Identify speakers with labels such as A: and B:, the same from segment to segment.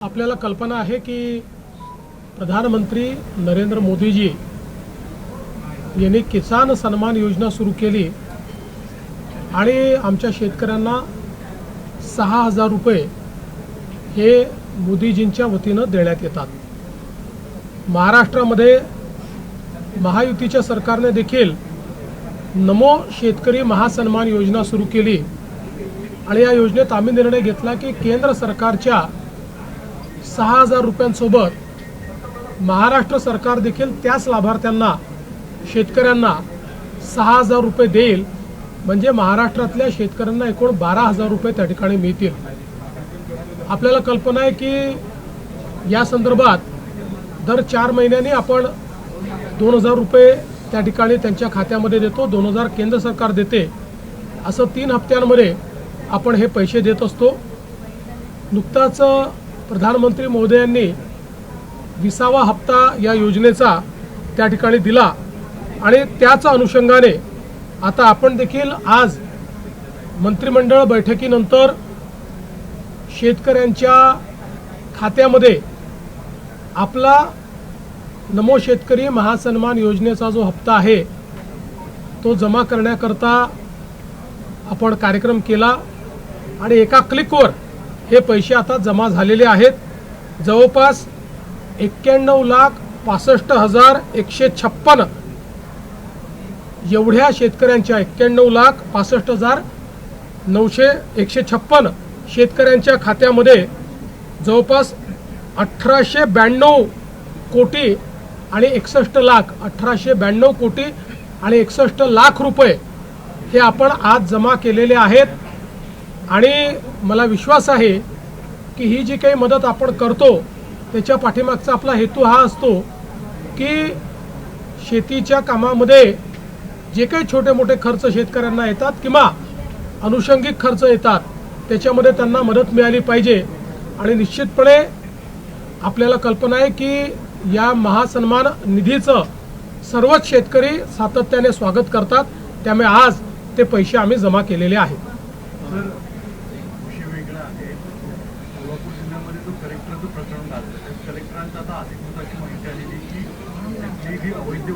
A: आपल्याला कल्पना आहे की प्रधानमंत्री नरेंद्र मोदीजी यांनी किसान सन्मान योजना सुरू केली आणि आमच्या शेतकऱ्यांना 6,000 रुपये हे मोदीजींच्या वतीनं देण्यात येतात। महाराष्ट्रामध्ये महायुतीच्या सरकारने देखील नमो शेतकरी महासन्मान योजना सुरू केली आणि या योजनेत आम्ही निर्णय घेतला की केंद्र सरकारच्या 6,000 रुपयांसोबत महाराष्ट्र सरकार देखील त्याच लाभार्थ्यांना शेतकऱ्यांना 6,000 रुपये देईल, म्हणजे महाराष्ट्रातल्या शेतकऱ्यांना एकूण 12,000 रुपये त्या ठिकाणी मिळतील। आपल्याला कल्पना आहे की या संदर्भात दर 4 महिन्यांनी आपण 2,000 रुपये त्या ठिकाणी त्यांच्या खात्यामध्ये देतो, 2,000 केंद्र सरकार देते, असं 3 हप्त्यांमध्ये आपण हे पैसे देत असतो। नुकताच प्रधानमंत्री महोदयांनी 20वा हप्ता या योजनेचा त्या ठिकाणी दिला आणि त्याच अनुषंगाने आता आपण देखील आज मंत्रिमंडळ बैठकीनंतर शेतकऱ्यांच्या खात्यामध्ये आपला नमो शेतकरी महासन्मान योजनेचा जो हप्ता आहे तो जमा करण्याकरता आपण कार्यक्रम केला आणि एका क्लिकवर हे पैसे आता जमा झालेले आहेत। जवळपास 91,65,156 एवढ्या शेतकऱ्यांच्या 91,65,156 शेतकऱ्यांच्या खात्यामध्ये जवळपास 1,892 कोटी आणि 61 लाख 1,892 कोटी आणि 61 लाख रुपये हे आपण आज जमा केलेले आहेत। आणि मला विश्वास आहे की ही जी काही मदत आपण करतो त्याच्या पाठीमागचा आपला हेतू हा असतो की शेतीच्या कामामध्ये जे काही छोटे मोठे खर्च शेतकऱ्यांना येतात किंवा अनुषंगिक खर्च येतात त्याच्यामध्ये त्यांना मदत मिळाली पाहिजे। आणि निश्चितपणे आपल्याला कल्पना आहे की या महासन्मान निधीचं सर्वच शेतकरी सातत्याने स्वागत करतात, त्यामुळे आज ते पैसे आम्ही जमा केलेले आहेत।
B: कलेक्टरांचा आता अधिकृताची माहिती आलेली की जी ही अवैध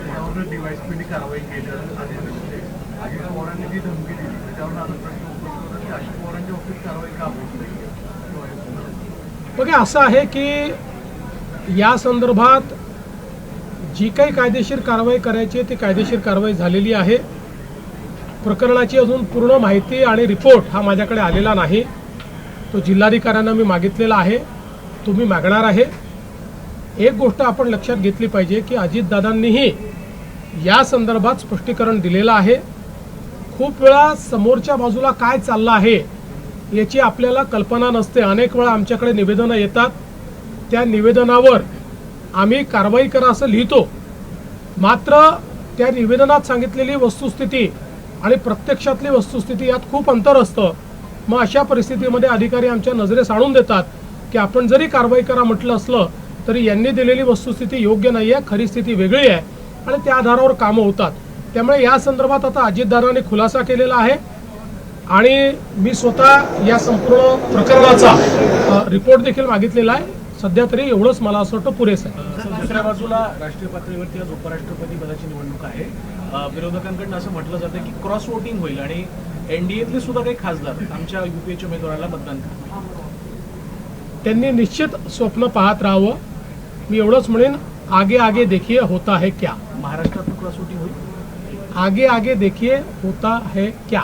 B: त्यावर डिवाइसपणे कारवाई केली आलेली होते। अजित पवारांनी जी धमकी दिली त्याच्यावर आता प्रश्न उपस्थित होता की अजित पवारांच्या बाबतीत कारवाई का होत नाही।
A: बघा, असं आहे की या संदर्भात जी काही कायदेशीर कारवाई करायची ती कायदेशीर कारवाई झालेली आहे। प्रकरणाची अजून पूर्ण माहिती आणि रिपोर्ट हा माझ्याकडे आलेला नाही, तो जिल्हाधिकाऱ्यांना मी मागितलेला आहे, तुम्ही मागणार आहे। एक गोष्ट आपण लक्षात घेतली पाहिजे की अजितदादांनीही या संदर्भात स्पष्टीकरण दिलेलं आहे। खूप वेळा समोरच्या बाजूला काय चाललं आहे याची आपल्याला कल्पना नसते। अनेक वेळा आमच्याकडे निवेदनं येतात, त्या निवेदनावर आम्ही कारवाई करा असं लिहितो, मात्र त्या निवेदनात सांगितलेली वस्तुस्थिती आणि प्रत्यक्षातली वस्तुस्थिती यात खूप अंतर असतं। मग अशा परिस्थितीमध्ये अधिकारी आमच्या नजरेस आणून देतात की आपण जरी कारवाई करा म्हटलं असलं तरी यांनी दिलेली वस्तुस्थिती योग्य नाही आहे, खरी स्थिती वेगळी आहे आणि त्या आधारावर कामं होतात। त्यामुळे या संदर्भात आता अजितदादांनी खुलासा केलेला आहे आणि मी स्वतः या संपूर्ण प्रकरणाचा रिपोर्ट देखील मागितलेला आहे। सध्या तरी एवढंच मला असं वाटतं पुरेसं आहे।
C: दुसऱ्या बाजूला राष्ट्रीय पातळीवरती आज उपराष्ट्रपती पदाची निवडणूक आहे। विरोधकांकडून असं म्हटलं जातं की क्रॉस वोटिंग होईल आणि एनडीएतले सुद्धा काही खासदार आमच्या यूपीएच्या उमेदवाराला मतदान करतील।
A: त्यांनी निश्चित स्वप्न पाहत राहावं। मी एवढंच म्हणेन, आगे आगे देखिए होता है क्या।
C: महाराष्ट्रात क्रॉस वोटिंग होईल,
A: आगे आगे देखिए होता है क्या।